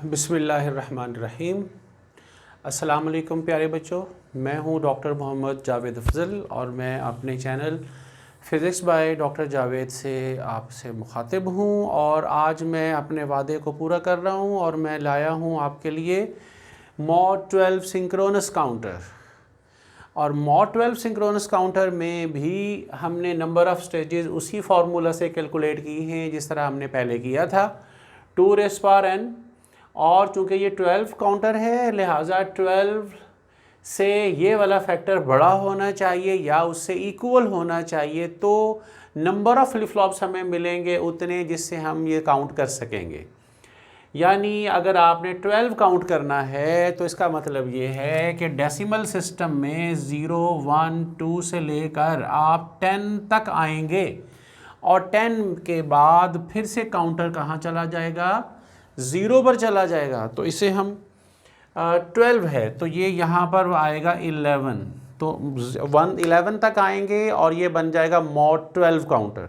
बिस्मिल्लाहिर्रहमानिर्रहीम। अस्सलाम वालेकुम प्यारे बच्चों, मैं हूं डॉक्टर मोहम्मद जावेद अफज़ल और मैं अपने channel physics by doctor Javed से आपसे मुखातिब हूं और आज मैं अपने वादे को पूरा कर रहा हूं और मैं लाया हूं आपके लिए मॉड 12 सिंक्रोनस काउंटर। और मॉड 12 सिंक्रोनस काउंटर में भी हमने नंबर ऑफ़ स्टेजेस उसी फार्मूला से कैलकुलेट की हैं जिस तरह हमने पहले किया था, 2n। और चूँकि ये 12 काउंटर है लिहाजा 12 से ये वाला फैक्टर बड़ा होना चाहिए या उससे इक्वल होना चाहिए, तो नंबर ऑफ़ फ्लिप फ्लॉप्स हमें मिलेंगे उतने जिससे हम ये काउंट कर सकेंगे। यानी अगर आपने 12 काउंट करना है तो इसका मतलब ये है कि डेसिमल सिस्टम में 0, 1, 2 से लेकर आप 10 तक आएंगे और 10 के बाद फिर से काउंटर कहाँ चला जाएगा, 0 पर चला जाएगा। तो इसे हम 12 है तो ये यहाँ पर आएगा 11, तो 11 तक आएंगे और ये बन जाएगा मॉड 12 काउंटर।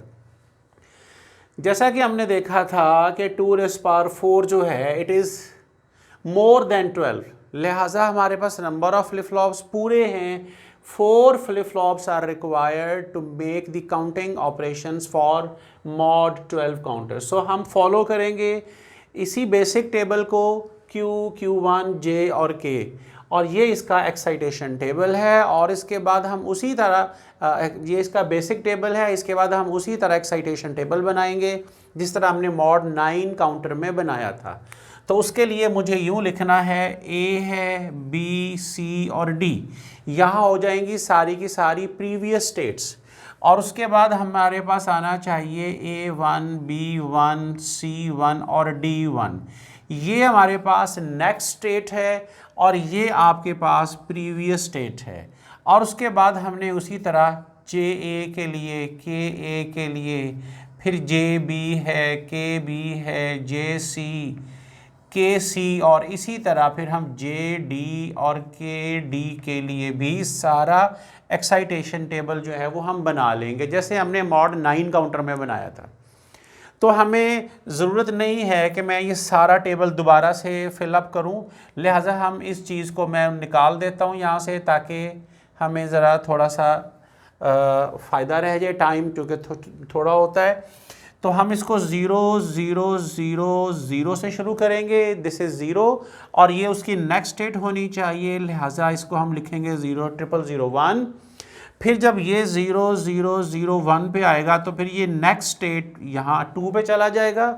जैसा कि हमने देखा था कि 2⁴ जो है इट इज़ मोर देन 12, लिहाजा हमारे पास नंबर ऑफ़ फ्लिप फ्लॉप्स पूरे हैं। 4 flip flops are required to make the counting operations for mod 12 counter. So हम फॉलो करेंगे इसी बेसिक टेबल को, Q1 J और K, और ये इसका एक्साइटेशन टेबल है। और इसके बाद हम उसी तरह ये इसका बेसिक टेबल है, इसके बाद हम उसी तरह एक्साइटेशन टेबल बनाएंगे जिस तरह हमने मॉड 9 काउंटर में बनाया था। तो उसके लिए मुझे यूँ लिखना है, A है, B, C और D यहाँ हो जाएंगी सारी की सारी प्रीवियस स्टेट्स। और उसके बाद हमारे पास आना चाहिए A1, B1, C1 और D1, ये हमारे पास नेक्स्ट स्टेट है और ये आपके पास प्रीवियस स्टेट है। और उसके बाद हमने उसी तरह JA के लिए, KA के लिए, फिर JB है, KB है, JC, KC और इसी तरह फिर हम JD और KD के लिए भी सारा एक्साइटेशन टेबल जो है वो हम बना लेंगे जैसे हमने मॉड 9 काउंटर में बनाया था। तो हमें ज़रूरत नहीं है कि मैं ये सारा टेबल दोबारा से फिलअप करूं, लिहाजा हम इस चीज़ को मैं निकाल देता हूं यहाँ से ताकि हमें ज़रा थोड़ा सा फ़ायदा रह जाए, टाइम क्योंकि थोड़ा होता है। तो हम इसको 0, 0, 0, 0 से शुरू करेंगे, दिस इज़ 0 और ये उसकी नेक्स्ट स्टेट होनी चाहिए, लिहाजा इसको हम लिखेंगे 0, 0, 0, 1। फिर जब ये 0, 0, 0, 1 पे आएगा तो फिर ये नेक्स्ट स्टेट यहाँ 2 पे चला जाएगा।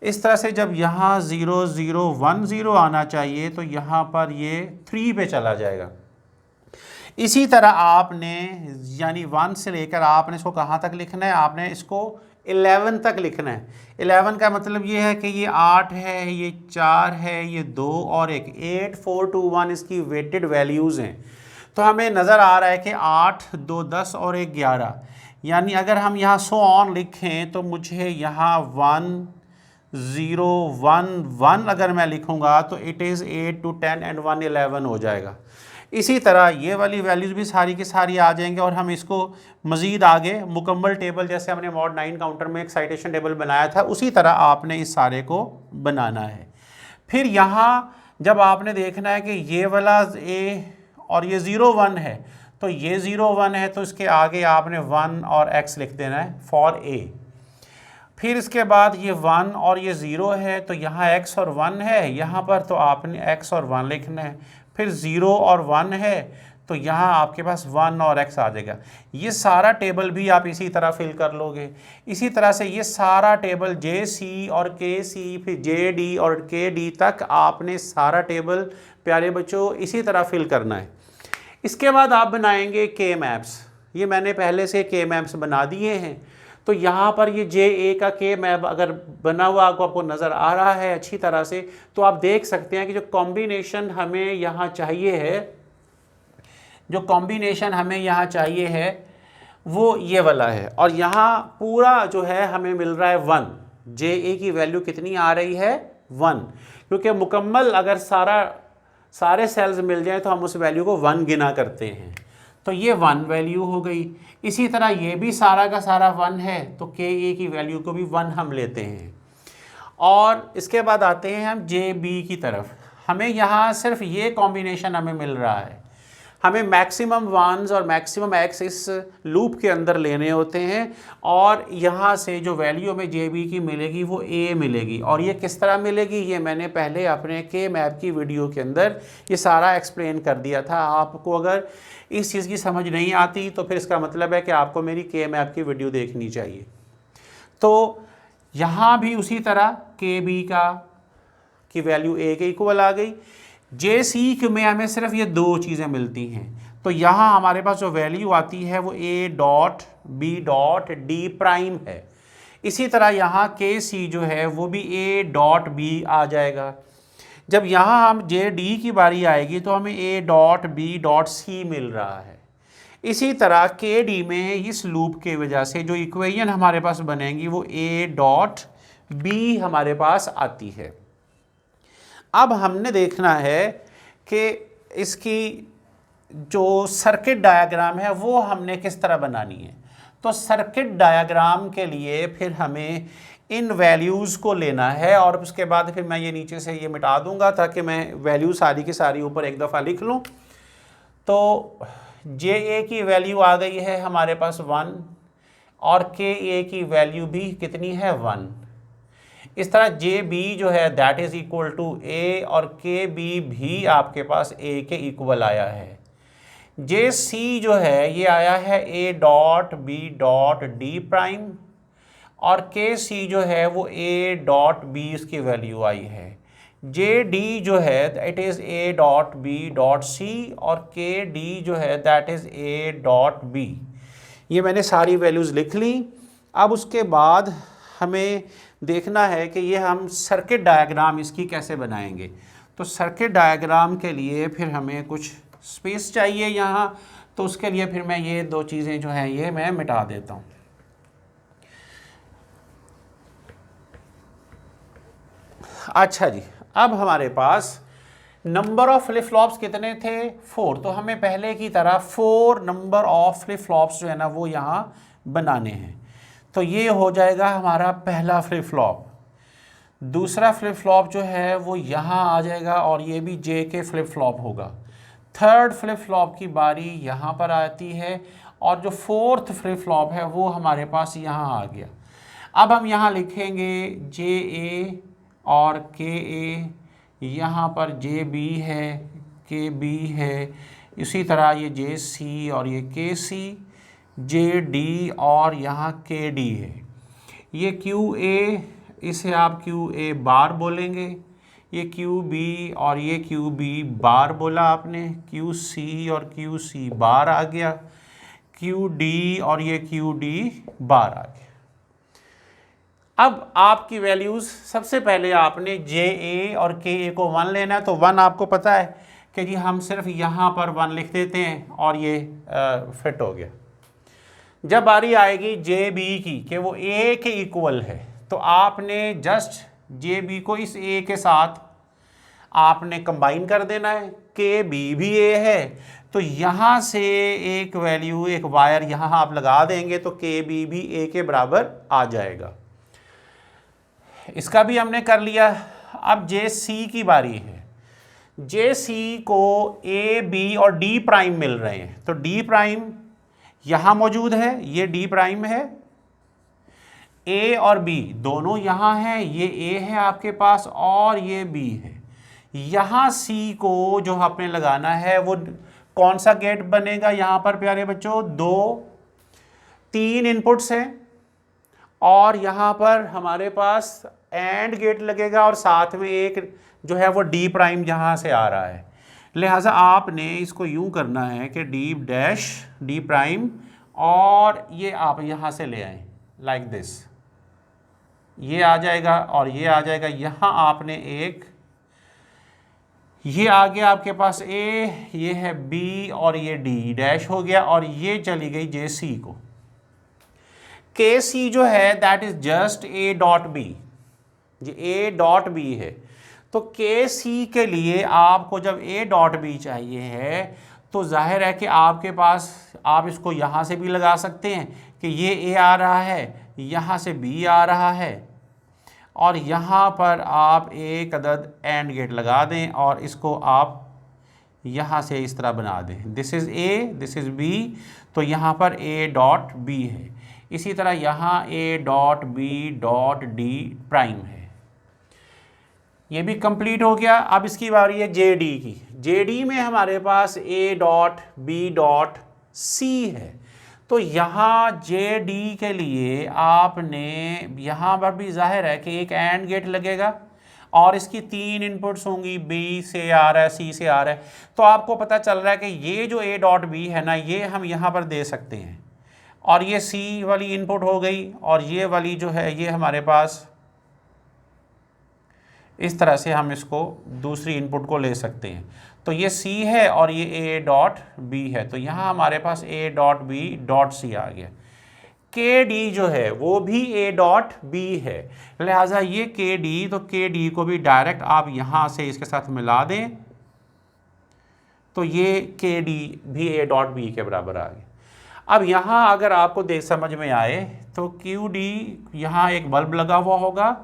इस तरह से जब यहाँ 0, 0, 1, 0 आना चाहिए तो यहाँ पर ये 3 पे चला जाएगा। इसी तरह आपने यानी 1 से लेकर आपने इसको कहाँ तक लिखना है, आपने इसको 11 तक लिखना है। 11 का मतलब ये है कि ये 8 है, ये 4 है, ये 2 और 1, 8, 4, 2, 1 इसकी वेटेड वैल्यूज़ हैं। तो हमें नज़र आ रहा है कि 8, 2, 10 और 1, 11, यानी अगर हम यहाँ सो ऑन लिखें तो मुझे यहाँ 1, 0, 1, 1 अगर मैं लिखूँगा तो इट इज़ 8 to 10 and 1, 11 हो जाएगा। इसी तरह ये वाली वैल्यूज़ भी सारी की सारी आ जाएंगे और हम इसको मज़ीद आगे मुकम्मल टेबल जैसे हमने मॉड 9 काउंटर में एक्साइटेशन टेबल बनाया था उसी तरह आपने इस सारे को बनाना है। फिर यहाँ जब आपने देखना है कि ये वाला A और ये 0, 1 है तो ये 0, 1 है तो इसके आगे आपने 1 और x लिख देना है फॉर A। फिर इसके बाद ये 1 और ये 0 है तो यहाँ x और 1 है, यहाँ पर तो आपने x और 1 लिखना है। फिर 0 और 1 है तो यहाँ आपके पास 1 और x आ जाएगा। ये सारा टेबल भी आप इसी तरह फिल कर लोगे। इसी तरह से ये सारा टेबल JC और KC फिर JD और KD तक आपने सारा टेबल प्यारे बच्चों इसी तरह फिल करना है। इसके बाद आप बनाएंगे K मैप्स, ये मैंने पहले से K मैप्स बना दिए हैं। तो यहाँ पर ये JA का K मैप अगर बना हुआ आपको नज़र आ रहा है अच्छी तरह से तो आप देख सकते हैं कि जो कॉम्बिनेशन हमें यहाँ चाहिए है, जो कॉम्बिनेशन हमें यहाँ चाहिए है वो ये वाला है। और यहाँ पूरा जो है हमें मिल रहा है 1, JA की वैल्यू कितनी आ रही है 1, क्योंकि मुकम्मल अगर सारे सेल्स मिल जाएं तो हम उस वैल्यू को 1 गिना करते हैं। तो ये 1 वैल्यू हो गई। इसी तरह ये भी सारा का सारा 1 है तो KA की वैल्यू को भी 1 हम लेते हैं। और इसके बाद आते हैं हम जे बी की तरफ। हमें यहाँ सिर्फ ये कॉम्बिनेशन हमें मिल रहा है, हमें मैक्सिमम वंस और मैक्सिमम एक्स इस लूप के अंदर लेने होते हैं और यहाँ से जो वैल्यू हमें जे बी की मिलेगी वो ए मिलेगी। और ये किस तरह मिलेगी ये मैंने पहले अपने के मैप की वीडियो के अंदर ये सारा एक्सप्लेन कर दिया था। आपको अगर इस चीज़ की समझ नहीं आती तो फिर इसका मतलब है कि आपको मेरी के मैप की वीडियो देखनी चाहिए। तो यहाँ भी उसी तरह के बी की वैल्यू ए के इक्वल आ गई। जे सी में हमें सिर्फ ये दो चीज़ें मिलती हैं, तो यहाँ हमारे पास जो वैल्यू आती है वो A dot B dot D prime है। इसी तरह यहाँ के सी जो है वो भी ए डॉट बी आ जाएगा। जब यहाँ हम जे डी की बारी आएगी तो हमें A dot B dot C मिल रहा है। इसी तरह के डी में इस लूप के वजह से जो इक्वेशन हमारे पास बनेंगी वो ए डॉट बी हमारे पास आती है। अब हमने देखना है कि इसकी जो सर्किट डायग्राम है वो हमने किस तरह बनानी है। तो सर्किट डायग्राम के लिए फिर हमें इन वैल्यूज़ को लेना है और उसके बाद फिर मैं ये नीचे से ये मिटा दूंगा ताकि मैं वैल्यू सारी की सारी ऊपर एक दफ़ा लिख लूँ। तो जे ए की वैल्यू आ गई है हमारे पास 1 और के ए की वैल्यू भी कितनी है 1। इस तरह जे बी जो है दैट इज़ इक्वल टू ए और के बी भी आपके पास ए के इक्वल आया है। जे सी जो है ये आया है A dot B dot D prime और के सी जो है वो ए डॉट बी इसकी वैल्यू आई है। जे डी जो है it is A dot B dot C और के डी जो है that is A dot B. ये मैंने सारी वैल्यूज़ लिख ली। अब उसके बाद हमें देखना है कि ये हम सर्किट डायग्राम इसकी कैसे बनाएंगे। तो सर्किट डायग्राम के लिए फिर हमें कुछ स्पेस चाहिए यहाँ, तो उसके लिए फिर मैं ये दो चीज़ें जो हैं ये मैं मिटा देता हूँ। अच्छा जी, अब हमारे पास नंबर ऑफ फ्लिप फ्लॉप्स कितने थे 4, तो हमें पहले की तरह 4 नंबर ऑफ फ्लिप फ्लॉप्स जो है ना वो यहाँ बनाने हैं। तो ये हो जाएगा हमारा पहला फ्लिप फ्लॉप। दूसरा फ्लिप फ्लॉप जो है वो यहाँ आ जाएगा और ये भी जे के फ्लिप फ्लॉप होगा। थर्ड फ्लिप फ्लॉप की बारी यहाँ पर आती है और जो फोर्थ फ्लिप फ्लॉप है वो हमारे पास यहाँ आ गया। अब हम यहाँ लिखेंगे जे ए और के ए, यहाँ पर जे बी है, के बी है, इसी तरह ये जे सी और ये के सी, जे डी और यहाँ के डी है। ये क्यू ए, इसे आप क्यू ए बार बोलेंगे, ये क्यू बी और ये क्यू बी बार बोला आपने, क्यू सी और क्यू सी बार आ गया, क्यू डी और ये क्यू डी बार आ गया। अब आपकी वैल्यूज़ सबसे पहले आपने जे ए और के ए को 1 लेना है। तो 1 आपको पता है कि जी हम सिर्फ यहाँ पर 1 लिख देते हैं और ये फिट हो गया। जब बारी आएगी जे बी की कि वो ए के इक्वल है तो आपने जस्ट जे बी को इस ए के साथ आपने कंबाइन कर देना है। के बी भी ए है तो यहाँ से एक वैल्यू एक वायर यहाँ आप लगा देंगे तो के बी भी ए के बराबर आ जाएगा। इसका भी हमने कर लिया। अब जे सी की बारी है। जे सी को ए बी और डी प्राइम मिल रहे हैं तो डी प्राइम यहाँ मौजूद है, ये डी प्राइम है, ए और बी दोनों यहाँ हैं, ये ए है आपके पास और ये बी है। यहाँ सी को जो आपने लगाना है वो कौन सा गेट बनेगा यहाँ पर प्यारे बच्चों, 3 इनपुट्स हैं और यहाँ पर हमारे पास एंड गेट लगेगा और साथ में एक जो है वो डी प्राइम यहाँ से आ रहा है। लिहाजा आपने इसको यूँ करना है कि डी डैश डी प्राइम और ये आप यहाँ से ले आएँ लाइक दिस, ये आ जाएगा और ये आ जाएगा। यहाँ आपने एक ये आ गया आपके पास ए, ये है बी और ये डी डैश हो गया और ये चली गई जे सी को। के सी जो है that is just A dot B, ये ए डॉट बी है। तो के सी के लिए आपको जब ए डॉट बी चाहिए है तो जाहिर है कि आपके पास आप इसको यहाँ से भी लगा सकते हैं कि ये ए आ रहा है, यहाँ से बी आ रहा है और यहाँ पर आप एक अदद एंड गेट लगा दें और इसको आप यहाँ से इस तरह बना दें। This is A, this is B, तो यहाँ पर ए डॉट बी है। इसी तरह यहाँ A dot B dot D prime है। ये भी कंप्लीट हो गया। अब इसकी बारी है जे डी की। जे डी में हमारे पास A dot B dot C है। तो यहाँ जे डी के लिए आपने यहाँ पर भी जाहिर है कि एक एंड गेट लगेगा और इसकी 3 इनपुट्स होंगी, बी से आ रहा है, सी से आ रहा है। तो आपको पता चल रहा है कि ये जो ए डॉट बी है ना, ये हम यहाँ पर दे सकते हैं और ये सी वाली इनपुट हो गई और ये वाली जो है ये हमारे पास इस तरह से हम इसको दूसरी इनपुट को ले सकते हैं। तो ये C है और ये A डॉट B है। तो यहाँ हमारे पास A dot B dot C आ गया। KD जो है वो भी A डॉट B है, लिहाजा ये KD, तो KD को भी डायरेक्ट आप यहाँ से इसके साथ मिला दें तो ये KD भी A डॉट B के बराबर आ गया। अब यहाँ अगर आपको देख समझ में आए तो QD, यहाँ एक बल्ब लगा हुआ होगा,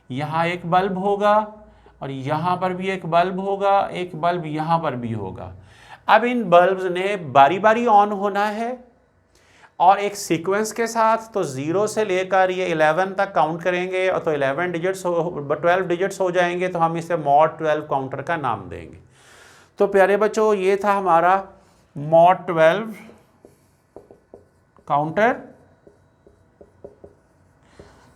यहाँ एक बल्ब होगा और यहाँ पर भी एक बल्ब होगा, एक बल्ब यहाँ पर भी होगा। अब इन बल्ब्स ने बारी बारी ऑन होना है और एक सीक्वेंस के साथ, तो 0 से लेकर ये 11 तक काउंट करेंगे और तो 12 डिजिट्स हो जाएंगे, तो हम इसे मॉड 12 काउंटर का नाम देंगे। तो प्यारे बच्चों, ये था हमारा मॉड 12 काउंटर।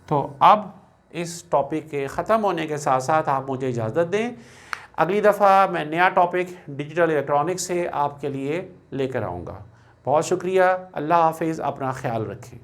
तो अब इस टॉपिक के ख़त्म होने के साथ साथ आप मुझे इजाज़त दें। अगली दफ़ा मैं नया टॉपिक डिजिटल इलेक्ट्रॉनिक्स से आपके लिए लेकर आऊँगा। बहुत शुक्रिया। अल्लाह हाफ़िज़। अपना ख्याल रखें।